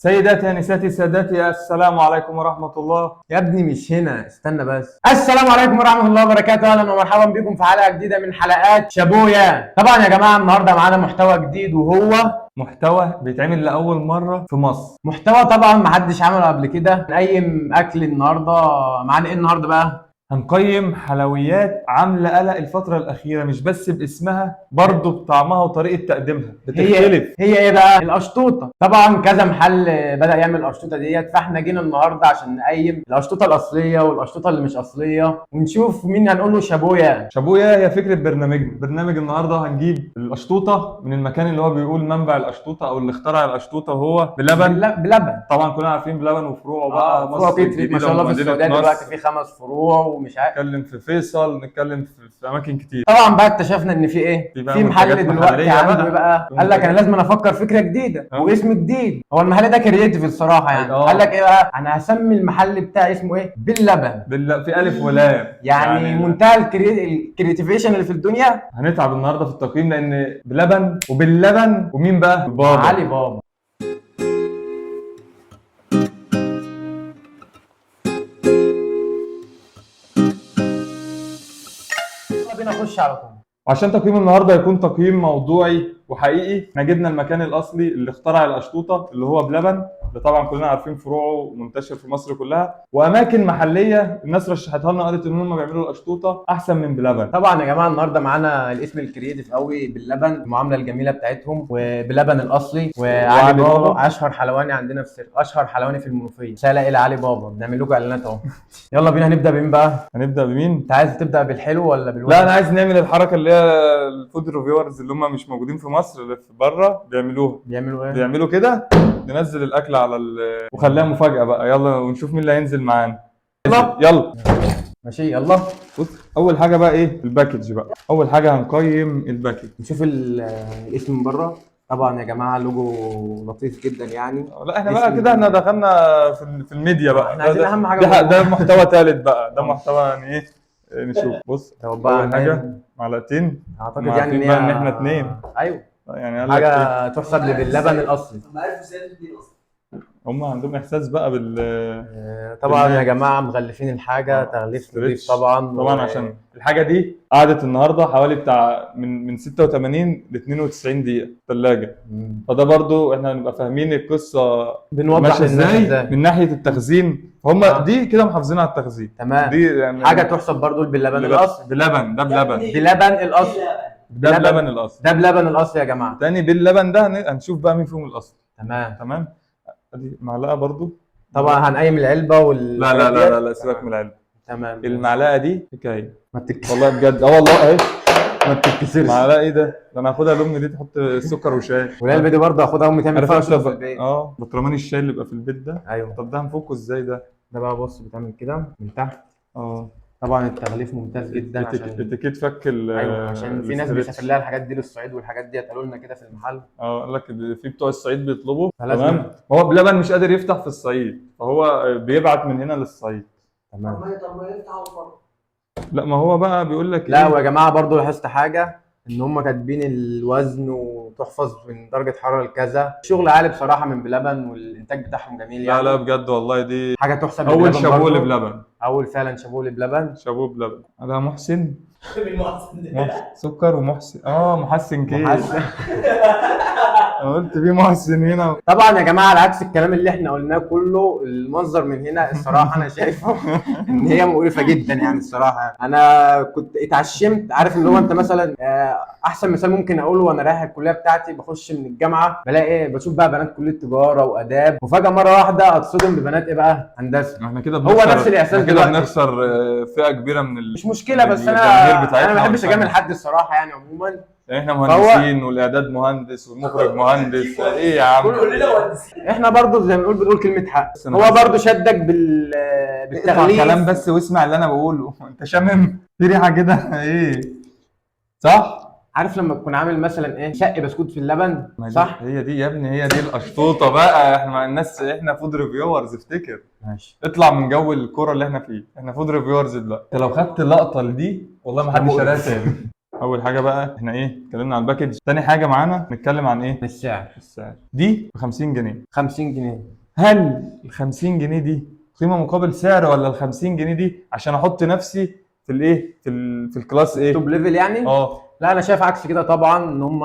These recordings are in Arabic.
سيداتي انساتي سادتي، السلام عليكم ورحمه الله. يا ابني مش هنا، استنى بس. السلام عليكم ورحمه الله وبركاته، اهلا ومرحبا بكم في حلقه جديده من حلقات شابويا. طبعا يا جماعه النهارده معانا محتوى جديد، وهو محتوى بيتعمل لاول مره في مصر. محتوى طبعا محدش عمله قبل كده، نقيم اكل النهارده. معانا ايه النهارده بقى؟ هنقيم حلويات عامله قلق الفتره الاخيره، مش بس باسمها، برضه بطعمها وطريقه تقديمها بتختلف. هي ايه بقى؟ القشطوطه. طبعا كذا محل بدا يعمل القشطوطه ديت، فاحنا جينا النهارده عشان نقيم القشطوطه الاصليه والقشطوطه اللي مش اصليه، ونشوف مين هنقول له شابويا. شابويا هي فكره برنامج النهارده. هنجيب القشطوطه من المكان اللي هو بيقول منبع القشطوطه او اللي اخترع القشطوطه، وهو بلبن. بلبن. طبعا كلنا عارفين بلبن وفروعه بقى. فروع كتير ما شاء الله، في السعوديه دلوقتي في 5 فروع ومش عارف. نتكلم في فيصل، نتكلم في اماكن كتير. طبعا بقى اكتشفنا ان في ايه، في محل دلوقتي عنده بقى قال لك انا لازم افكر فكره جديده واسم جديد. هو المحل ده كرييتيف الصراحه يعني. قال لك ايه بقى، انا هسمي المحل بتاعي اسمه ايه، باللبن. في الف ولام يعني منتهى الكرييتيفيشن اللي في الدنيا. هنتعب النهارده في التقييم لان بلبن وباللبن ومين بقى؟ بابا علي بابا. بينا نخش على طول. عشان تقييم النهارده يكون تقييم موضوعي وحقيقي، احنا جبنا المكان الاصلي اللي اخترع القشطوطه اللي هو بلبن، اللي طبعا كلنا عارفين فروعه منتشر في مصر كلها، واماكن محليه الناس رشحتها لنا، قالت ان هم بيعملوا القشطوطه احسن من بلبن. طبعا يا جماعه النهارده معانا الاسم الكرييتيف قوي باللبن، المعامله الجميله بتاعتهم، وبلبن الاصلي، وعلي بابا اشهر حلواني عندنا في اشهر حلواني في المنوفيه. رساله الى علي بابا، بنعمل لكم اعلانات اهو. يلا بينا، هنبدا بمين بقى؟ هنبدا بمين؟ انت عايز تبدا بالحلو ولا بالوحش؟ لا انا عايز نعمل الحركه اللي هي الفود ريفيورز اللي هم مش موجودين في مصر، اللي في بره بيعملوها. بيعملوا ايه؟ بيعملوا كده، ننزل الاكل على وخليها مفاجاه بقى. يلا ونشوف مين اللي هينزل معانا. يلا ماشي يلا. بص، اول حاجه بقى ايه؟ الباكج بقى. اول حاجه هنقيم الباكج، نشوف الاسم من بره. طبعا يا جماعه لوجو لطيف جدا يعني. لا احنا بقى كده احنا دخلنا في الميديا بقى. احنا عايزين اهم حاجه ده محتوى ثالث بقى. ده محتوى يعني ايه؟ نشوف. بص اول حاجه معلقتين. اعتقد يعني ان احنا اتنين. ايوه يعني قال حاجه تحسب لي باللبن الاصلي. هم عرفوا ازاي الاثنين اصلا. هم عندهم احساس بقى طبعا يا جماعه مغلفين الحاجه تغليف نضيف طبعا عشان الحاجه دي قعدت النهارده حوالي بتاع من 86 ل 92 دقيقه ثلاجه. فده برضو احنا هنبقى فاهمين القصه بنوضح ازاي من ناحيه التخزين. هم دي كده محافظين على التخزين. تمام. دي يعني حاجه تحسب برضو باللبن الاصلي. بلبن. ده بلبن. بلبن الاصلي. ده بلبن الاصلي. ده بلبن الاصلي يا جماعه. تاني باللبن ده هنشوف بقى مين فيهم الاصلي. تمام. ادي معلقه برضو. طبعا هنقيم العلبه لا سيبك من العلبه. تمام. المعلقه دي حكايه ما تتكسرش والله بجد. والله اهي ما تتكسرش. معلقه ايه ده انا هاخدها لامي دي تحط سكر وشاي. والعلبه دي برضه هاخدها امي تعمل فيها شرب في البيت. برطمان الشاي اللي بيبقى في البيت ده. ايوه. طب ده هنفكه ازاي ده؟ ده بقى بص بتعمل كده من تحت. طبعا التغليف ممتاز جدا عشان اتيكيت فك ايوه عشان في ناس بيسافر لها الحاجات دي للصعيد، والحاجات دي قالوا لنا كده في المحل. قال لك في بتوع الصعيد بيطلبوا. تمام. هو بلبن مش قادر يفتح في الصعيد، فهو بيبعت من هنا للصعيد. تمام. طب ما يفتحوا بره. لا ما هو بقى بيقول لك لا ويا جماعه برضو لاحظت حاجه، ان هم كاتبين الوزن وتحفظ من درجه حراره لكذا. شغل عالي بصراحه من بلبن، والانتاج بتاعهم جميل يعني. لا بجد والله دي حاجه تحسب. اول شابوه لبلبن. اول فعلا شابوه لبلبن. شابوه بلبن. ده محسن. من محسن ده. سكر ومحسن. محسن كيك. انا قلت في محسن هنا. طبعا يا جماعه على عكس الكلام اللي احنا قلناه كله، المنظر من هنا الصراحه انا شايفه ان هي مقرفه جدا يعني. الصراحه انا كنت اتعشمت، عارف اللي هو انت مثلا احسن مثال ممكن اقوله، وانا رايح الكليه بتاعتي بخش من الجامعه بلاقي ايه، بشوف بقى بنات كليه تجاره واداب، وفجاه مره واحده اتصدم ببنات ايه بقى، هندسه. احنا كده هو نفس الاحساس كده بنخسر فئه كبيره من مش مشكله، بس انا ما بحبش اجامل حد الصراحه يعني عموما. يعني احنا مهندسين والاعداد مهندس والمخرج مهندس. ايه يا عم كلنا مهندسين. احنا برضو زي ما بنقول كلمه حق. هو برضو شدك بالتغليف كلام بس واسمع اللي انا بقوله. انت شامم في ريحه كده ايه صح؟ عارف لما تكون عامل مثلا ايه شق بسكوت في اللبن صح؟ هي دي يا ابني، هي دي القشطوطه بقى. احنا مع الناس، احنا فود ريفيورز افتكر. ماشي. اطلع من جو الكوره اللي احنا فيه، احنا فود ريفيورز دلوقتي. انت لو خدت اللقطه دي والله ما حدش شاريها تاني. اول حاجه بقى احنا ايه اتكلمنا عن الباكج. تاني حاجه معانا نتكلم عن ايه؟ السعر السعر. دي ب 50 جنيه. 50 جنيه. هل ال 50 جنيه دي قيمه مقابل سعر، ولا ال 50 جنيه دي عشان احط نفسي في الايه في الكلاس ايه؟ توب ليفل يعني؟ اه لا انا شايف عكس كده طبعا، ان هم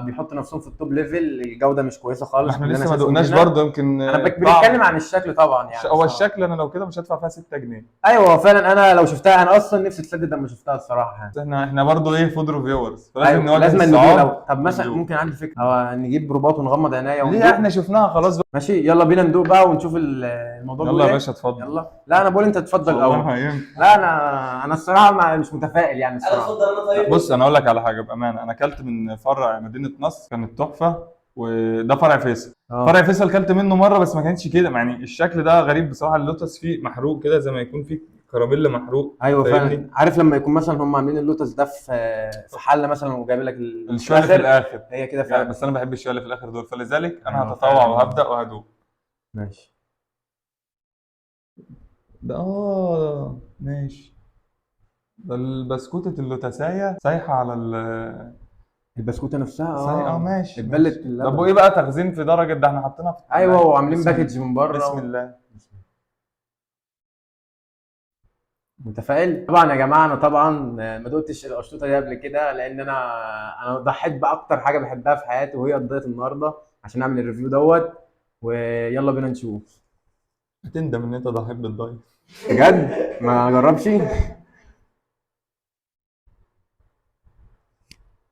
بيحطوا نفسهم في التوب ليفل، الجوده مش كويسه خالص. احنا اللي لسه أنا ما شايفهم دقناش هنا. برضه، يمكن انا طعم. بنتكلم عن الشكل طبعا يعني. هو الشكل انا لو كده مش هدفع فيها 6 جنيه. ايوه فعلا، انا لو شفتها انا اصلا نفسي اتسدد لما شفتها الصراحه يعني. بس احنا برضه ايه فود ريفيورز، فلازم أيوة، نواجه لازم الصعاب ندوق لو. طب مثلا وندوق. ممكن عندي فكره، هو نجيب رباط ونغمض عينيا ليه؟ وندوق. احنا شفناها خلاص بقى. ماشي يلا بينا ندوق بقى ونشوف الموضوع بيقول يلا يا إيه. باشا اتفضل. يلا. لا انا بقول انت تتفضل والله الاول. ما ينفع. لا انا الصراحه مش متفائل يعني انا الصراحه. اتفضل انا طيب. بص انا اقول لك على حاجه بامانه، انا اكلت من فرع مدينه نصر كانت تحفه، وده فرع فيصل. فرع فيصل كلت منه مره بس ما كانش كده، يعني الشكل ده غريب بصراحه. اللوتس فيه محروق كده زي ما يكون فيه كراميل محروق. ايوه فاهمني؟ فعلا. عارف لما يكون مثلا هم عاملين اللوتس ده في حله مثلا وجايب لك الشويه اللي في الاخر هي كده يعني، فعلا. بس انا بحب الشويه اللي في الاخر دول، فلذلك انا أيوة هتطوع فعلا. وهبدا وهدوق. ماشي. ده ماشي. ده البسكوتة اللوتساية سايحة على البسكوته نفسها سايحة. ماشي اتبلت ماشي. اللبن. طب وايه بقى تخزين في درجة؟ ده احنا حاطينها في ايوه وعاملين بسم باكج من بره بسم الله. متفائل طبعا يا جماعه. انا طبعا ما دقتش القشطوطه دي قبل كده، لان انا ضحيت باكتر حاجه بحبها في حياتي وهي قضيت النهارده عشان اعمل الريفيو دوت. ويلا بينا نشوف. هتندم ان انت ضحيت بالدايت. بجد ما جربش.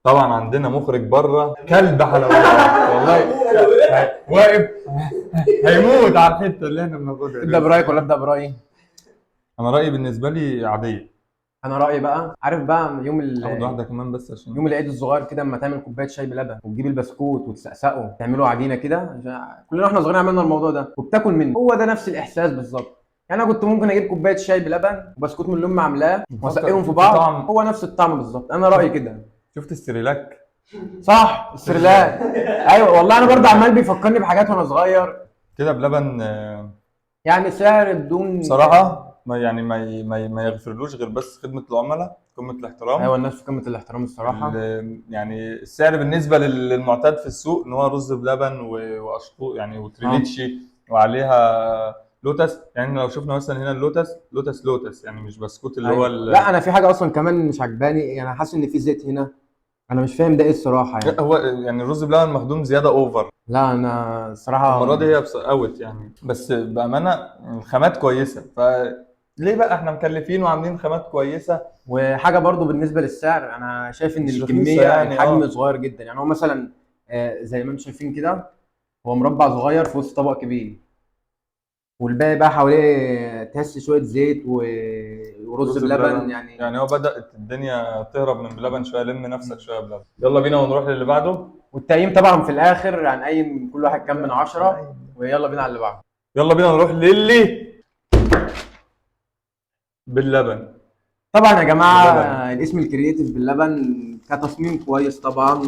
طبعا عندنا مخرج بره كلب حلويات والله، واقف هيموت على الحته اللي احنا بناخدها. ابدا برايك ولا ابدا برايي؟ انا رايي بالنسبه لي عاديه. انا رايي بقى، عارف بقى اخد واحده كمان بس عشان يوم العيد الصغير كده اما تعمل كوبايه شاي بلبن وتجيب البسكوت وتسقسقه تعمله عجينه كده. كلنا واحنا صغيرين عملنا الموضوع ده وبتاكل منه. هو ده نفس الاحساس بالظبط. يعني انا كنت ممكن اجيب كوبايه شاي بلبن وبسكوت من اللي امي عاملاه واسقيهم في بعض. طعم. هو نفس الطعم بالظبط. انا رايي كده. شفت السريلاك؟ صح السريلاك. ايوه والله انا برضه عمال بيفكرني بحاجات وانا صغير. كده بلبن يعني سعر بدون بصراحه ما يغفرلوش غير بس خدمه العملاء، قمه الاحترام. ايوه الناس في قمه الاحترام الصراحه. يعني السعر بالنسبه للمعتاد في السوق ان هو رز بلبن واشطو يعني وتريليتشي وعليها لوتس. يعني لو شفنا مثلا هنا اللوتس يعني مش بسكوت اللي هو لا انا في حاجه اصلا كمان مش عجباني، يعني حاسس ان في زيت هنا. انا مش فاهم ده ايه الصراحه يعني. هو يعني الرز بلبن مخدوم زياده اوفر. لا انا الصراحه المره دي هي اوت يعني، بس بامانه الخامات كويسه، فليه بقى احنا مكلفين وعاملين خامات كويسه. وحاجه برضو بالنسبه للسعر انا شايف ان مش الكميه رخيصة يعني، الحجم صغير جدا. يعني هو مثلا زي ما انتم شايفين كده هو مربع صغير في وسط طبق كبير، والباقي بقى حواليه تحس شويه زيت ورز بلبن يعني هو بدأت الدنيا تهرب من بلبن شويه. لم نفسك شويه بلبن. يلا بينا ونروح للي بعده. والتقييم طبعا في الاخر هنقيم كل واحد كام من 10 ويلا بينا على اللي بعده. يلا بينا نروح للي باللبن. طبعا يا جماعه باللبن. الاسم الكرييتيف باللبن كتصميم كويس طبعا.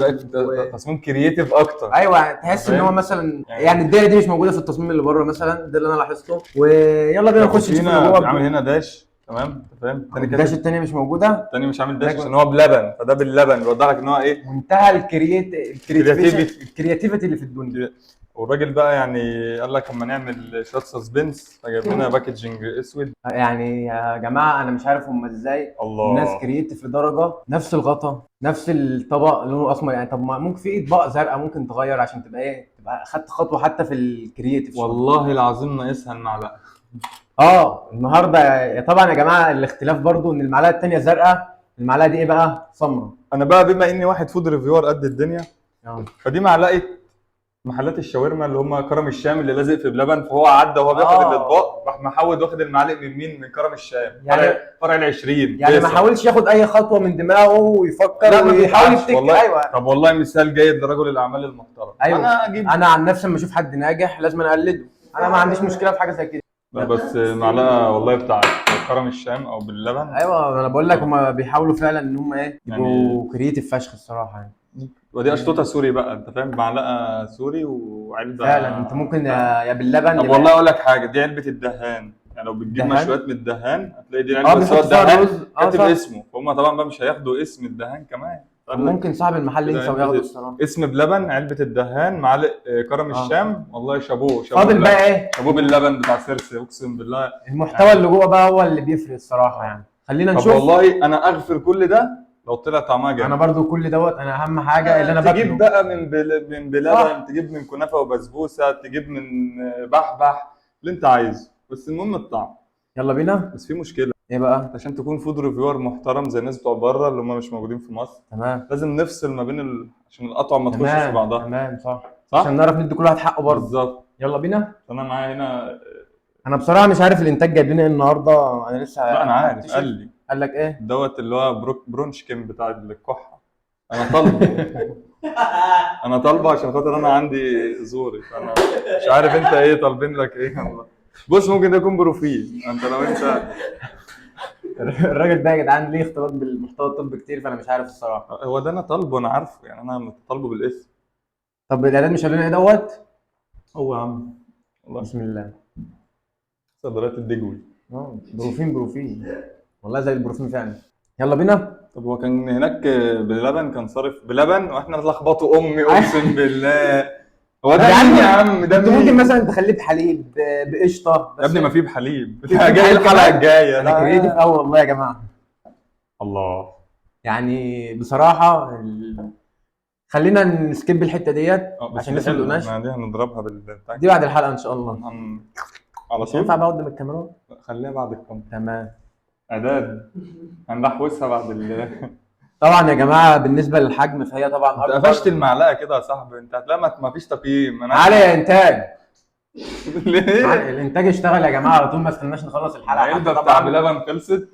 تصميم كرييتيف اكتر. ايوه تحس ان هو مثلا يعني الدايره دي مش موجوده في التصميم اللي بره مثلا، ده اللي انا لاحظته. ويلا بينا نخش نشوف اللي جوه. عامل هنا داش تمام انت فاهم. الداش الثانيه مش موجوده. الثاني مش عامل داش عشان هو بلبن، فده باللبن بيوضح لك ان هو ايه منتهى الكرياتيفيتي اللي في الدنيا. والراجل بقى يعني قال لك اما نعمل شويه سسبنس فجاب لنا باكجنج اسود. يعني يا جماعه انا مش عارف هم ازاي الله. الناس كرييتيف لدرجه نفس الغطا نفس الطبق لونه اسمر. يعني طب ما ممكن في اطباق زرقاء ممكن تغير عشان تبقى ايه، تبقى اخدت خطوه حتى في الكرييتيف. والله العظيم ناقصها المعلقه. النهارده طبعا يا جماعه الاختلاف برضو ان المعلقه الثانيه زرقاء، المعلقه دي ايه بقى سمراء. انا بقى بما اني واحد فود ريفيور قد الدنيا فدي معلقه محلات الشاورما اللي هم كرم الشام اللي لازق في بلبن، فهو عدى وهو بياخد الاطباق راح محود واخد المعالق من مين؟ من كرم الشام. يعني فرع ال 20 يعني ما حاولش ياخد اي خطوه من دماغه ويفكر ويحاول يفتكر. ايوه طب والله مثال جيد لرجل الاعمال المحترم. ايوه انا عن نفسي لما اشوف حد ناجح لازم اقلده. انا ما عنديش مشكله في حاجه زي كده. لا بس معلقه والله بتاع كرم الشام او باللبن. ايوه انا بقول لك هم بيحاولوا فعلا ان هم ايه يبقوا كرييتيف فشخ الصراحه يعني. ودي اشطوطه سوري بقى انت فاهم، معلقه سوري وعلبه فعلا. انت ممكن يا باللبن. طب والله اقول لك حاجه، دي علبه الدهان. يعني لو بتجيب مشويات من الدهان هتلاقي دي علبه بس هو الدهان كاتب اسمه، فهم طبعا بقى مش هياخدوا اسم الدهان كمان. ممكن صاحب المحل كده ينسى علبة وياخده الصراحه. اسم بلبن، علبه الدهان، معلق كرم الشام. والله شابوه فاضل باللبن. بقى ايه؟ شابوه باللبن بتاع سيرسي، اقسم بالله. المحتوى اللي جوه بقى هو اللي بيفرق الصراحه يعني. خلينا طب نشوف. والله انا اغفر كل ده لو طلع طعمها انا جامد. برضو كل دوت، انا اهم حاجه اللي انا تجيب باكله. بقى من بلبن، تجيب من كنافه وبسبوسه، تجيب من بحبح، اللي انت عايزه، بس المهم الطعم. يلا بينا. بس في مشكله، ايه بقى؟ عشان تكون فود ريفيور محترم زي الناس بتوع بره اللي هم مش موجودين في مصر، تمام لازم نفصل ما بين عشان الأطعمة ما تخشش في تمام بعضها. تمام صح. صح؟ عشان نعرف ندي كل واحد حقه برضه. بالظبط. يلا بينا. انا معايا هنا. انا بصراحه مش عارف الانتاج جايب لنا ايه النهارده، انا لسه لا انا عارف، هكتشف. قال لي قال لك ايه؟ دوت اللي هو برونشكن بتاع الكحه. انا طالبه. انا طالبه عشان خاطر انا عندي زوري، فانا مش عارف انت ايه طالبين لك ايه. والله بص، ممكن ده يكون بروفيل، انت لو انت الراجل ده يا جدعان ليه اختلاط بالمحتوى الطبي كتير، فانا مش عارف الصراحه. هو ده انا طالبه، انا عارفه يعني، انا طالبه بالاسم. طب الاعداد مش قالوا لنا ايه دوت؟ هو يا عم والله بسم الله. صدرات الدجوي. بروفين والله زي البروفين فعلا. يلا بينا. طب هو كان هناك بلبن، كان صارف بلبن واحنا لخبطوا امي، اقسم بالله. هو ده مين يا عم؟ ده انت مين؟ ممكن مثلا تخليه بحليب بقشطه. يا ابني ما في بحليب. في جاي بحليب الحلقه كمان؟ الجايه. انا كريتيف قوي والله يا جماعه. الله. يعني بصراحه خلينا نسكيب الحته ديت بس عشان دي الناس ما حلوة، تقولناش. احنا دي هنضربها بالبتاع. دي بعد الحلقه ان شاء الله. على مش هينفع طول. بقى قدام الكاميرا. خليها بعد الكاميرا. تمام. اعداد. هنحوسها بعد طبعا يا جماعه بالنسبه للحجم فهي طبعا انت اكبر. قفشت المعلقه كده يا صاحبي، انت هتلاقي ما فيش تقييم. انا علي يا انتاج. ليه؟ الانتاج اشتغل يا جماعه على طول، ما استناش نخلص الحلقه. العلبه حتى بتاع طبعا. بلبن خلصت.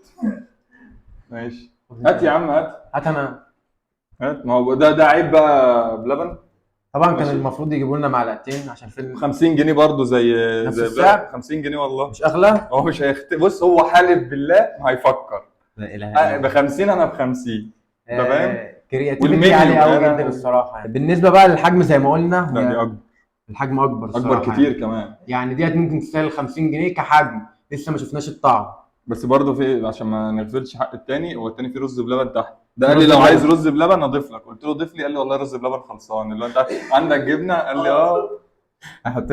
ماشي. هات يا عم هات. هات انا. هات، ما هو ده عيب بقى بلبن. طبعا كان ماشي. المفروض يجيبوا لنا معلقتين عشان فيلم 50 جنيه برضه زي نفس زي السعر؟ بلبن. 50 جنيه والله. مش اغلى. هو مش بص، هو حالف بالله ما هيفكر. لا اله ب 50 انا ب 50. انت فاهم؟ كرياتيفيتي والمنيو عالي قوي أنا- جدا الصراحه يعني. بالنسبه بقى للحجم زي ما قلنا، لا هي دي اكبر. الحجم اكبر اكبر الصراحة كتير يعني. كمان. يعني ديت ممكن تستاهل 50 جنيه كحجم، لسه ما شفناش الطعم. بس برضه في، عشان ما نغفلش حق التاني، هو التاني فيه رز بلبن تحت. ده في قال لي رز لو بلبن. عايز رز بلبن اضيف لك، قلت له ضيف لي، قال لي والله رز بلبن خلصان، اللي هو انت عندك جبنه، قال لي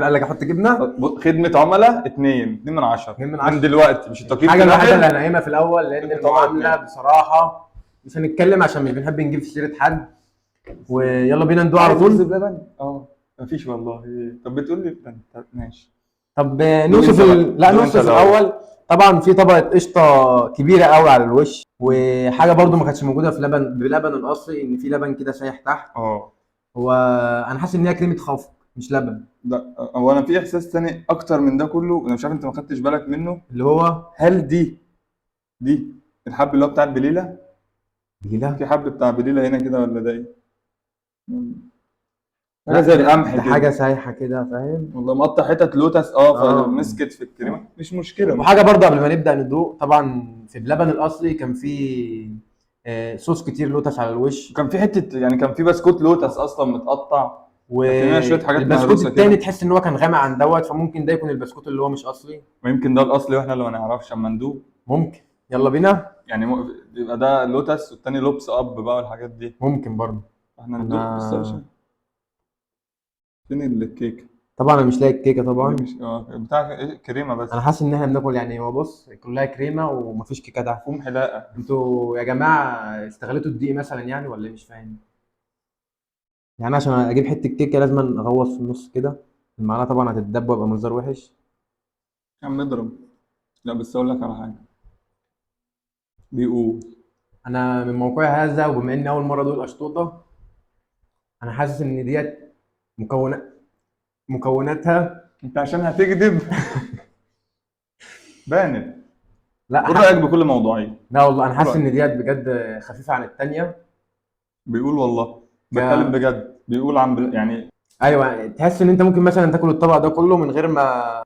قال لك احط جبنه. خدمه عملاء 2 من 10. 2 من 10. من دلوقتي مش التقييم الحاجه الوحيده اللي الآخر. انا قايمها في الاول لان خدمة المعامله عملاء. بصراحه مش هنتكلم عشان مش بنحب نجيب في سيره حد. ويلا بينا ندوق على عايز رز طول. بلبن؟ مفيش والله. طب بتقول لي انت ماشي. طب نوصف لا دوق انت نوصف الاول. طبعا في طبقه قشطه كبيره قوي على الوش، وحاجه برده ما كانتش موجوده في بلبن الاصلي، ان في لبن كده سايح تحت. هو انا حاسس ان هي كريمه خفق مش لبن. لا هو انا في احساس تاني اكتر من ده كله، انا مش عارف انت ما خدتش بالك منه. اللي هو هل دي الحب اللي هو بتاع البليله؟ بليله. في حب بتاع بليله هنا كده ولا ده ايه؟ حاجه زي القمح ده كده. حاجه سايحه كده فاهم. والله مقطع حتت لوتس فمسكت في الكريمه، مش مشكله. وحاجه برضه قبل ما نبدا ندوق، طبعا في اللبن الاصلي كان في صوص كتير لوتس على الوش، كان في حته يعني، كان في بسكوت لوتس اصلا متقطع. فينا شوية حاجات والبسكوت مهروسة التاني كده. تحس ان هو كان غامق عن دوت، فممكن ده يكون البسكوت اللي هو مش اصلي. ويمكن ده الاصلي واحنا اللي ما نعرفش اما ندوق. ممكن. يلا بينا. يعني يبقى ده لوتس والتاني لوبس اب بقى والحاجات دي. ممكن برضه. احنا ندوق بس يا باشا. فين الكيكه؟ طبعا انا مش لاقي الكيكه طبعا. مش بتاع كريمه بس. انا حاسس ان احنا بناكل يعني، هو بص كلها كريمه ومفيش كيكه تحت. فوم حلاقه. انتوا يا جماعه استغلتوا الدقيق مثلا يعني ولا ايه؟ مش فاهم. يعني عشان اجيب حته كيكه لازم اغوص في النص كده، المعلقه طبعا هتتدب ويبقى منظر وحش. يا عم اضرب. لا بس اقول لك على حاجه. بيقول انا من موقعي هذا، وبما اني اول مره ادوق الاشطوطه، انا حاسس ان ديت مكوناتها. انت عشان هتكذب. لا بانت. قول رايك بكل موضوعيه. لا والله انا حاسس ان ديت بجد خفيفه عن التانيه. بيقول والله بتكلم بجد، بيقول عن يعني. ايوه تحس ان انت ممكن مثلا تاكل الطبق ده كله من غير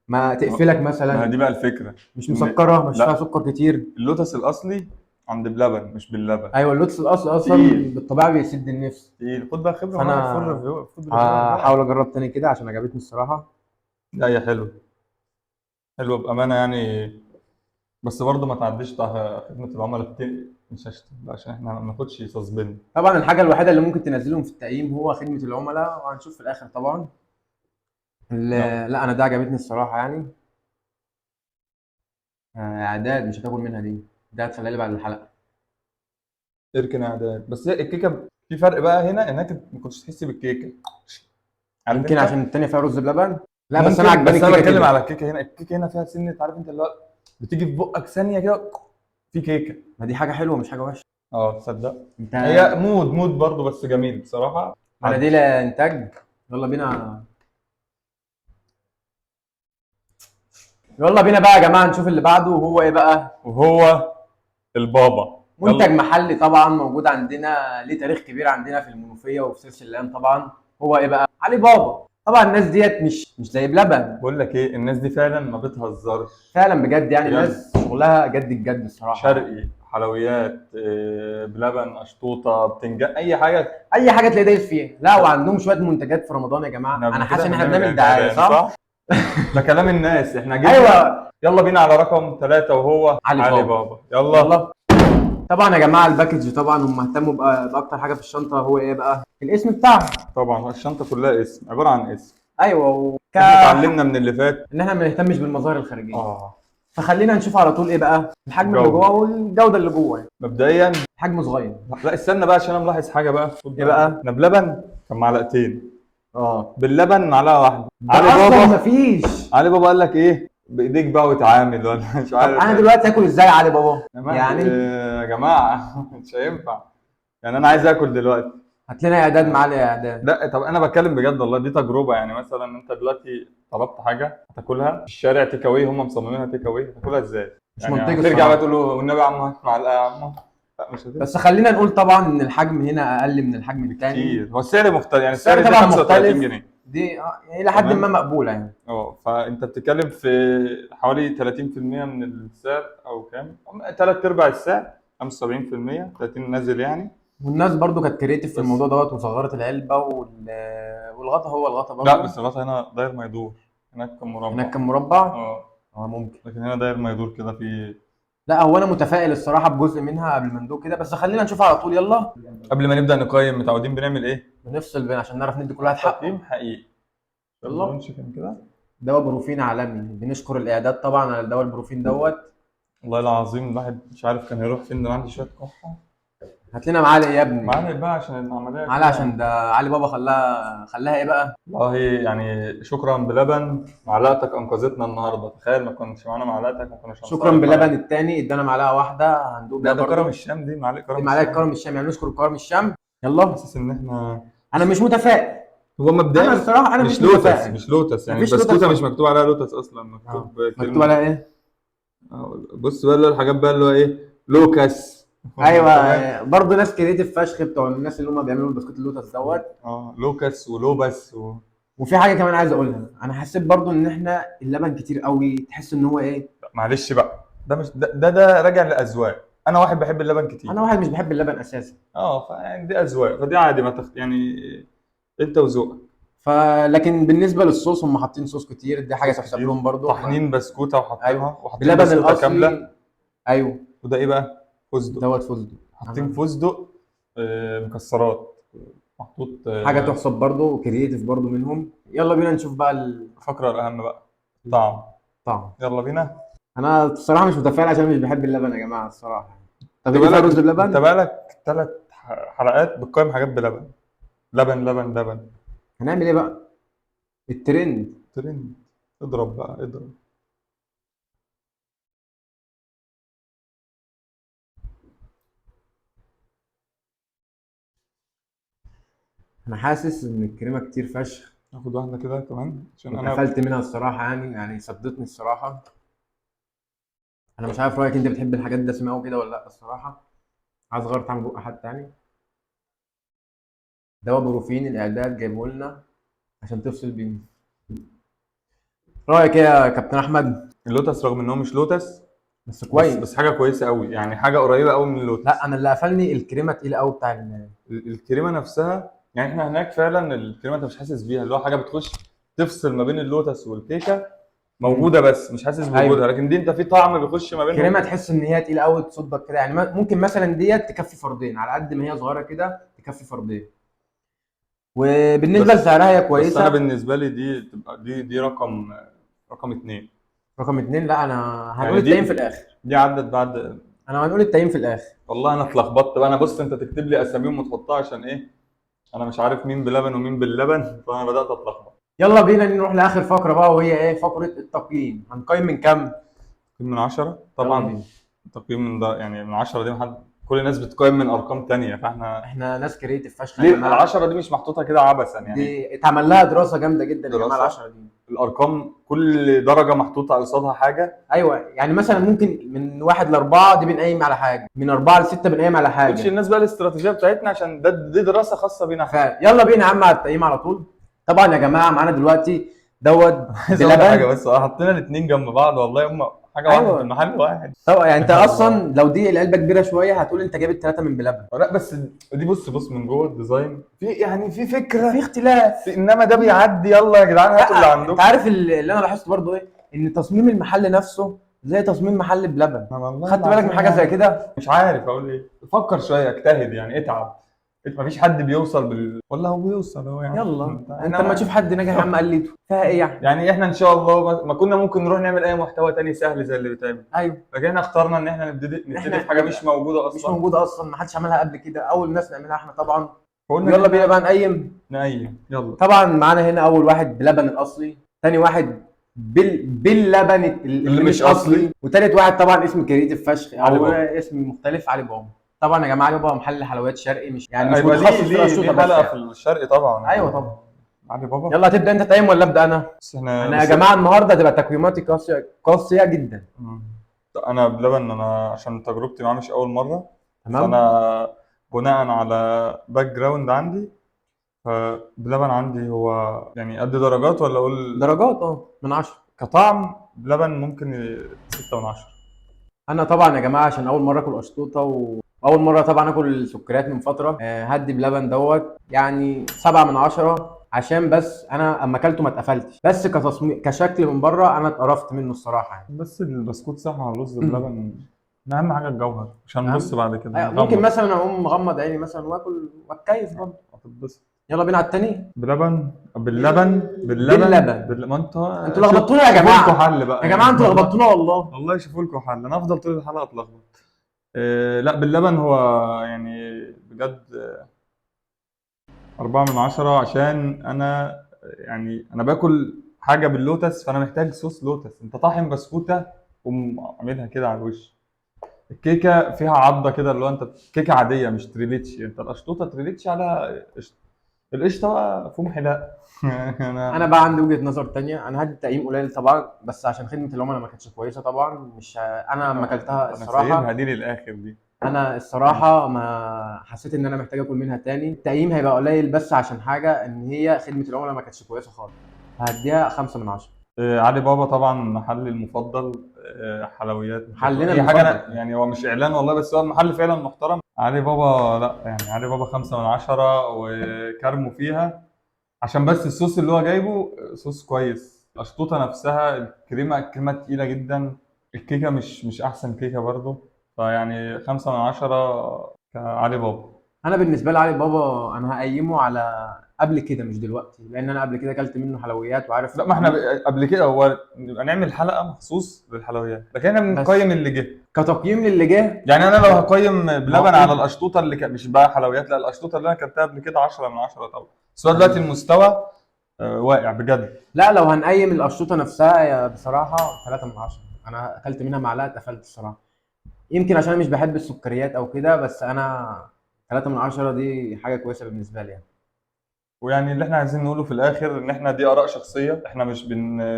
ما تقفلك ما مثلا. دي بقى الفكره. مش مسكره، مش لا. فيها سكر كتير. اللوتس الاصلي عند بلبن مش باللبن. ايوه اللوتس الاصل اصلا تقيل. بالطبيعه بيسد النفس. تقيل. خد بقى خبره فانا معاك. هحاول اجرب تاني كده عشان عجبتني الصراحه. لا هي حلوه. حلوه بامانه يعني. بس برضه ما تعديش بتاع خدمه العملاء مش هشتم بقى عشان احنا ما بناخدش سسبند. طبعا الحاجه الوحيده اللي ممكن تنزلهم في التقييم هو خدمه العملاء، وهنشوف في الاخر طبعا. لا انا دي عجبتني الصراحه يعني. اعداد مش هتاكل منها دي، ده هتخليها لي بعد الحلقه. اركن اعداد. بس هي الكيكه في فرق بقى هنا انك ما كنتش تحسي بالكيكه. عارف يمكن انت؟ عشان التانية فيها رز بلبن. لا بس ممكن، انا عجباني بس انا الكيكه بتكلم كده. على الكيكه هنا. الكيكه هنا فيها سنه، عارف انت اللي هو بتيجي في بقك ثانيه كده في كيكه. ما دي حاجه حلوه مش حاجه وحشه. اه تصدق. انت هي مود برضه بس جميل بصراحه. مناديل انتاج. يلا بينا. يلا بينا بقى يا جماعه نشوف اللي بعده، وهو ايه بقى؟ وهو البابا. منتج يلا. محلي طبعا موجود عندنا، ليه تاريخ كبير عندنا في المنوفيه وفي سيرس اللام طبعا. هو ايه بقى؟ علي بابا. طبعا الناس ديت مش زي بلبن. بقول لك ايه، الناس دي فعلا ما بتهزرش. فعلا بجد يعني بجد. الناس شغلها جد الجد الصراحه. شرقي، حلويات، بلبن، اشطوطه، بتنجان، اي حاجه. اي حاجه تلاقي دايس فيها. لا وعندهم شويه منتجات في رمضان يا جماعه، احنا انا كده حاسس ان احنا بنعمل بنعمل دعايه إعلان، صح؟ ده كلام الناس. احنا جبنا. ايوه. يلا بينا على رقم 3 وهو علي علي بابا. بابا. يلا. يلا. طبعا يا جماعه الباكج طبعا هم اهتموا باكتر حاجه في الشنطه، هو ايه بقى؟ الاسم بتاعها. طبعا الشنطه كلها اسم، عباره عن اسم. ايوه احنا اتعلمنا من اللي فات. ان احنا ما نهتمش بالمظاهر الخارجيه. اه. فخلينا نشوف على طول ايه بقى الحجم اللي الجودة. جوه والجوده اللي جوه يعني. مبدئيا. حجمه صغير. لا استنى بقى عشان انا ملاحظ حاجه بقى. ايه بقى؟ احنا بلبن كان معلقتين، اه باللبن معلقه واحده. ده علي اصلا بابا. مفيش. علي بابا قال لك ايه؟ بايديك بقى وتعامل ولا مش طب عارف. انا دلوقتي اكل ازاي علي بابا؟ يعني يا جماعه مش هينفع. يعني انا عايز اكل دلوقتي. هات لنا اعداد معلي اعداد. لا طب انا بتكلم بجد والله، دي تجربه. يعني مثلا انت دلوقتي طلبت حاجه هتاكلها في الشارع تيك اواي، هم مصممينها تيك اواي، هتاكلها ازاي؟ مش يعني منطقي ترجع الصراحة. بقى تقول له والنبي يا عم هات معلقه يا عم. لا مش هتنفع. بس خلينا نقول طبعا ان الحجم هنا اقل من الحجم الثاني. كتير. هو السعر مختلف، يعني السعر السعر ده طبعا 35 مختلف. جنيه دي يعني الى حد تمام. ما مقبوله يعني. اه فانت بتتكلم في حوالي 30% من السعر او كام؟ ثلاث ارباع السعر، 75%، 30 نازل يعني. والناس برضو كانت كريتيف في بس. الموضوع دوت وصغرت العلبه والغطا هو الغطا برضو. لا بس الغطا هنا داير ما يدور، هناك كان مربع. هناك كان مربع. اه ممكن. لكن هنا داير ما يدور كده في. لا هو انا متفائل الصراحه بجزء منها قبل ما ندوق كده، بس خلينا نشوف على طول يلا. قبل ما نبدا نقيم متعودين بنعمل ايه؟ بنفصل بين عشان نعرف ندي كل واحد حقه. تقييم حقيقي. يلا. بنمشي كده. دواء بروفين عالمي، بنشكر الاعداد طبعا على الدواء البروفين دوت. والله العظيم الواحد مش عارف كان هيروح فين، ده أنا عندي شويه كحه. هات لنا معالق يا ابني. معانا بقى عشان العمليه معالق عشان ده علي بابا خلاها ايه بقى؟ والله يعني شكرا بلبن، معلقتك انقذتنا النهارده. تخيل ما كنتش معانا معلقتك ما كناش شكرا هنصرف بلبن معاك. التاني ادانا معلقه واحده هندوق بيها ده برضو. كرم الشام، دي معلقه كرم دي معلقه الشام. كرم الشام، يعني نشكر كرم الشام. يلا. حاسس ان احنا انا مش متفائل. هو مبدئيا انا الصراحه انا مش مش متفائل. لوتس، مش لوتس يعني. مفيش البسكوته لوتس. مش مكتوب عليها لوتس اصلا، مكتوب مكتوب عليها ايه؟ بص بقى اللي هو الحاجات بقى اللي هو ايه، لوكاس. ايوه برضه ناس كريتيف فشخ بتوع الناس اللي هم بيعملوا البسكوت اللوتس دوت. لوكاس ولوبس وفي حاجه كمان عايز اقولها، انا حسيت برضه ان احنا اللبن كتير قوي، تحس ان هو ايه. معلش بقى، ده مش ده راجع لاذواق. انا واحد بحب اللبن كتير. انا واحد مش بحب اللبن اساسا. فيعني دي اذواق، فدي عادي ما يعني انت وذوقك. فلكن بالنسبه للصوص هم حاطين صوص كتير، دي حاجه تحسب كتير. لهم برضه. طحنين بسكوته وحاطينها. ايوه وحاطين بلبن بسكوته كامله. الاصلي. ايوه وده ايه بقى؟ فستق. دوت فستق. حاطين فستق، مكسرات محطوط. حاجه تحسب برضه كرييتيف برضه منهم. يلا بينا نشوف بقى الفقره الاهم بقى، الطعم. الطعم. يلا بينا. انا الصراحه مش متفائل عشان مش بحب اللبن يا جماعه الصراحه. طب انت ايه بقالك رز بلبن؟ انت بقالك 3 حلقات بتقيم حاجات بلبن. لبن لبن لبن. هنعمل ايه بقى؟ الترند. ترند. اضرب بقى اضرب. انا حاسس ان الكريمه كتير فشخ. ناخد واحده كده كمان عشان انا اتقفلت منها الصراحه يعني صدتني الصراحه. انا مش عارف رايك، انت بتحب الحاجات دسمه قوي كده ولا لا الصراحه. عايز اغير طعم بق حد تاني. دواء بروفين الاعداد جايبه لنا عشان تفصل بيه. رايك ايه يا كابتن احمد؟ اللوتس رغم ان هو مش لوتس بس كويس. بس حاجه كويسه قوي، يعني حاجه قريبه قوي من اللوتس. لا انا اللي قفلني الكريمه تقيله قوي بتاع الكريمه نفسها، يعني احنا هناك فعلا الكريمه انت مش حاسس بيها، اللي هو حاجه بتخش تفصل ما بين اللوتس والكيكه. موجوده بس مش حاسس أيوة. بوجودها، لكن دي انت في طعم بيخش ما بينهم. كريمه تحس ان هي تقيله قوي تصدق كده، يعني ممكن مثلا ديت تكفي فردين على قد ما هي صغيره كده، تكفي فردين. وبالنسبه بس لسعرها هي بس انا كويسه. بالنسبه لي دي تبقى دي رقم اتنين. رقم اتنين، لا انا هنقول يعني التايم في دي الاخر. دي عدت بعد. انا هنقول التايم في الاخر. والله انا اتلخبطت بقى. انا بص، انت تكتب لي اساميهم وتحطها عشان ايه؟ انا مش عارف مين بلبن ومين باللبن، فانا بدات اتلخبط. يلا بينا نروح لاخر فقره بقى، وهي ايه؟ فقره التقييم. هنقيم من كام؟ تقييم من 10 يلا طبعا. بينا. تقييم من ده يعني من 10 دي كل الناس بتقيم من ارقام تانية، فاحنا احنا ناس كريتيف فشخ يا ليه جماعه. العشرة دي مش محطوطة كده عبثا يعني؟ دي اتعمل لها دراسه جامده جدا يا جماعه دراسة. ال10 دي. الارقام كل درجة محطوطة قصادها حاجة. ايوه، يعني مثلا ممكن من 1 ل4 دي بنقيم على حاجه، من 4 ل6 بنقيم على ما تقولش حاجه. الناس بقى الاستراتيجية بتاعتنا، عشان دي دراسة خاصة بينا احنا. يلا بينا يا عم على التقييم على طول. طبعا يا جماعه معانا دلوقتي دوت عايز اقول لك حاجة بلبن. بس، حطينا الاثنين جنب بعض والله هم حاجة واحدة في ايوه المحل واحد. طبعا، يعني انت يا اصلا لو دي العلبه كبيره شويه هتقول انت جايب ال3 من بلبن. لا بس دي بص من جوه الديزاين في يعني في فكرة في اختلاف. انما ده بيعدي. يلا يا جدعان هاتوا اللي لا عندكم. انت عارف اللي انا لاحظته برضو ايه؟ ان تصميم المحل نفسه زي تصميم محل بلبن. والله خدت بالك من حاجه زي كده؟ مش عارف اقول ايه. فكر شويه، اجتهد يعني، اتعب. مفيش حد بيوصل ولا هو بيوصل هو يعني. يلا انت لما تشوف حد ناجح يا عم قلده فيها ايه يعني؟ يعني احنا ان شاء الله ما كنا ممكن نروح نعمل اي محتوى تاني سهل زي اللي بيتعمل، ايوه لكن احنا اخترنا ان احنا نبتدي احنا في حاجه مش موجوده مش اصلا. موجوده اصلا، ما حدش عملها قبل كده، اول ناس نعملها احنا طبعا. فقلنا يلا إن بينا إحنا بقى نقيم. نقيم يلا. طبعا معانا هنا اول واحد بلبن الاصلي، ثاني واحد باللبن اللي مش مش أصلي. اصلي، وثالث واحد طبعا اسم كريتيف فشخ علي او بابا. اسم مختلف، علي بابا. طبعا يا جماعه علي بابا محل حلويات شرقي، مش يعني مش هيبقى متخصص في ليه الاشرطه بس حلقه في يعني. الشرق طبعا. ايوه طبعا. علي بابا. يلا هتبدا انت تقيم ولا ابدا انا؟ بس احنا انا يا جماعه النهارده هتبقى تقييماتي قاسيه جدا. انا بلبن، انا عشان تجربتي معاه مش اول مره. تمام. فانا بناء على باك جراوند عندي، فبلبن عندي هو يعني قد درجات ولا اقول؟ درجات من 10. كطعم بلبن ممكن 6 من 10. انا طبعا يا جماعه عشان اول مره اكل اشطوطه واول مره طبعا اكل سكريات من فتره، هدي بلبن دوت يعني 7 من 10، عشان بس انا اما اكلته ما اتقفلتش، بس كتصميم كشكل من بره انا اتقرفت منه الصراحه يعني. بس البسكوت صح مع الرز بلبن اهم حاجه الجوهر، مش هنبص بعد كده ممكن نغمض. مثلا اقوم مغمض عيني مثلا واكل واتكيف برضه. هتتبسط. يلا بينا على التاني. باللبن باللبن. ما انتوا لخبطتونا يا جماعه. شوفوا لكم حل بقى يا جماعه انتوا لخبطتونا والله. والله شوفوا لكم حل، انا افضل طول الحلقه اتلخبط. لا باللبن هو يعني بجد 4 من 10، عشان أنا يعني أنا باكل حاجة باللوتس، فأنا محتاج صوص لوتس. أنت طاحن بسكوتة وعاملها كده على الوش. الكيكة فيها عضة كده، اللي هو أنت كيكة عادية مش تريليتشي. أنت القشطوطة تريليتشي على قشطة. القشطة بقى فوم حلاق. انا بقى عندي وجهه نظر تانية. انا هدي تقييم قليل طبعا، بس عشان خدمه العملاء ما كانتش كويسه طبعا. مش انا لما اكلتها أنا سايبها الصراحه، دي للآخر دي. انا الصراحه ما حسيت ان انا محتاج اكل منها تاني. التقييم هيبقى قليل بس عشان حاجه، ان هي خدمه العملاء ما كانتش كويسه خالص. هديها 5 من 10. علي بابا طبعا محلي المفضل. حلويات محلنا اي حاجه. المفضل. يعني هو مش اعلان والله، بس هو المحل فعلا محترم. علي بابا لا يعني علي بابا 5 من 10 وكرمه فيها، عشان بس الصوص اللي هو جايبه صوص كويس. القشطوطه نفسها الكريمه تقيله جدا. الكيكه مش احسن كيكه برضه. فيعني 5 من 10 كعلي بابا. انا بالنسبه لي علي بابا انا هقيمه على قبل كده مش دلوقتي، لان انا قبل كده اكلت منه حلويات وعارف. لا ما احنا قبل كده هو نبقى نعمل حلقه مخصوص للحلويات، لكن احنا بنقيم اللي جه. كتقييم للي جه. يعني انا لو هقيم بلبن هو على القشطوطه اللي كانت مش بقى حلويات، لا القشطوطه اللي انا اكلتها قبل كده 10 من 10 طبعا. بس هو دلوقتي المستوى واقع بجد. لا لو هنقيم القشطوطه نفسها يا بصراحه 3 من 10. انا اكلت منها معلقه اتقفلت الصراحه. يمكن عشان أنا مش بحب السكريات او كده، بس انا 3 من 10 دي حاجه كويسه بالنسبه لي يعني. ويعني اللي احنا عايزين نقوله في الاخر ان احنا دي اراء شخصيه. احنا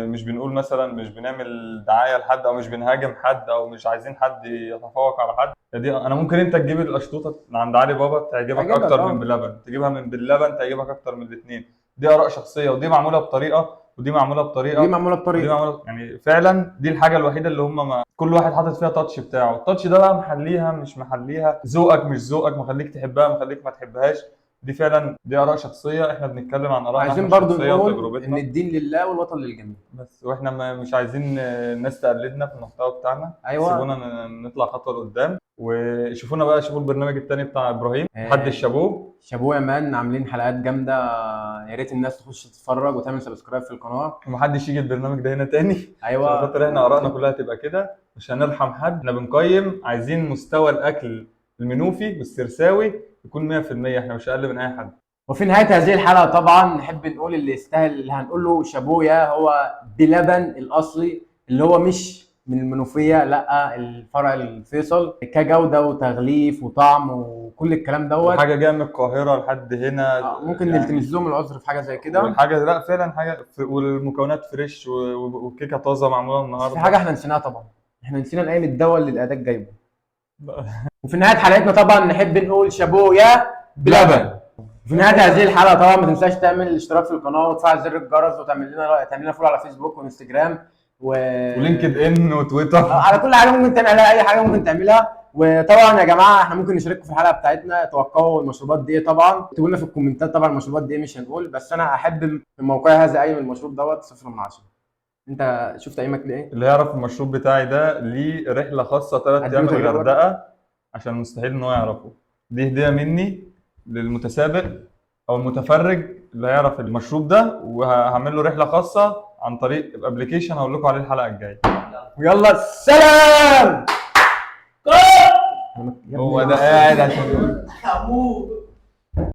مش بنقول مثلا، مش بنعمل دعايه لحد، او مش بنهاجم حد، او مش عايزين حد يتفوق على حد. دي انا ممكن انت تجيب القشطوطه من عند علي بابا تعجبك عجبك اكتر من بلبن، تجيبها من باللبن تعجبك اكتر من الاثنين. دي اراء شخصيه، ودي معموله بطريقه، ودي معموله بطريقه، ودي معموله ودي بطريقه. معموله يعني فعلا. دي الحاجه الوحيده اللي هم ما كل واحد حاطط فيها تاتش بتاعه. التاتش ده بقى محليها مش محليها، ذوقك مش ذوقك، مخليك تحبها مخليك ما تحبهاش. دي فعلا دي اراء شخصيه، احنا بنتكلم عن ارائنا عايزين احنا برضو الشخصيه نقول ان وتجربتنا الدين لله والوطن للجميع. بس. واحنا مش عايزين الناس تقلدنا في المحتوى بتاعنا. أيوة. سيبونا نطلع خطوه لقدام، وشوفونا بقى، شوفوا البرنامج التاني بتاع ابراهيم حد الشابوه. شابوه يا مان، عاملين حلقات جامده، يا ريت الناس تخش تتفرج وتعمل سبسكرايب في القناه. ومحدش يجي البرنامج ده هنا تاني عشان ايوه خاطر احنا ارائنا كلها تبقى كده، مش هنرحم حد. احنا بنقيم، عايزين مستوى الاكل المنوفي والسرساوي يكون 100%، احنا مش اقل من اي حد. وفي نهايه هذه الحلقه طبعا نحب نقول اللي يستاهل اللي هنقول له شابويا هو بلبن الاصلي، اللي هو مش من المنوفيه، لا الفرع الفيصل، كجوده وتغليف وطعم وكل الكلام دوت. حاجه جايه من القاهره لحد هنا ممكن نلتمس لهم العذر في حاجه زي كده. والحاجه لا فعلا حاجه والمكونات فريش والكيكه طازه معموله النهارده. في حاجه احنا نسيناها طبعا، احنا نسينا نقيم الدواء اللي الاداء جايبه. وفي نهايه حلقتنا طبعا نحب نقول شابويا بلبن. في نهايه هذه الحلقه طبعا ما تنساش تعمل الاشتراك في القناه وتفعل زر الجرس تعمل لنا فولو على فيسبوك وانستجرام ولينكد ان وتويتر، على كل حاجه ممكن تعملها، اي حاجه ممكن تعملها. وطبعا يا جماعه احنا ممكن نشارككم في الحلقه بتاعتنا، توقعوا المشروبات دي طبعا، اكتبوا لنا في الكومنتات طبعا المشروبات دي مش هنقول، بس انا احب من موقعي هذا اي من المشروب دوت 0/10. انت شفت تقييمك لايه؟ اللي يعرف المشروب بتاعي ده ليه رحله خاصه 3 ايام هديله تجربة. الغردقه، عشان مستحيل ان هو يعرفه. دي هديه مني للمتسابق او المتفرج اللي هيعرف المشروب ده، وهعمل له رحله خاصه عن طريق الابلكيشن هقول لكم عليه الحلقه الجايه. ويلا سلام. هو ده قاعد عشان يقول هموت.